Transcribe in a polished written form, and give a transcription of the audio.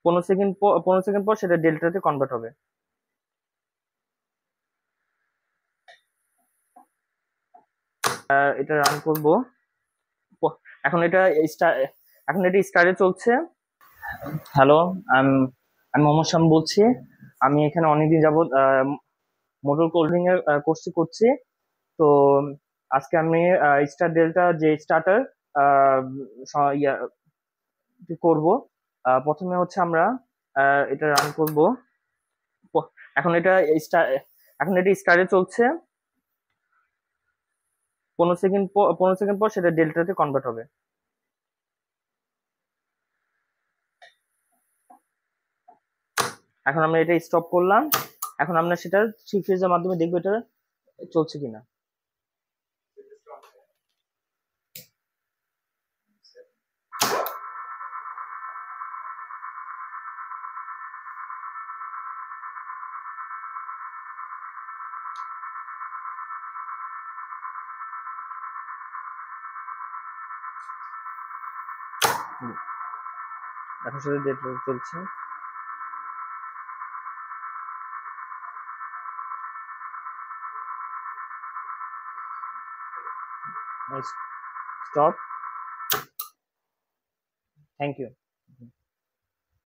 15 second পর সেটা ডেল্টাতে convert হবে। এটা রান করব। এখন এটা এখন এটা স্টার্টে চলছে। হ্যালো, আমি আমি মোহাম্মদ শাম বলছি। আমি এখানে অনেকদিন যাবত মোটর কোল্ডিং এর কোর্সটি করছি। তো আজকে আমি স্টার ডেল্টা যে স্টার্টার করব। প্রথমে হচ্ছে আমরা এটা রান করব। এখন এটা এখন এটা স্টার্টে চলছে। 15 সেকেন্ড পর সেটা ডেল্টাতে কনভার্ট হবে। এখন আমরা এটা স্টপ করলাম। এখন আমরা সেটা থ্রি ফেজের মাধ্যমে দেখবো এটা চলছে কিনা। এখন সেটা ডেল্টা চলছে। স্টপ। Thank you.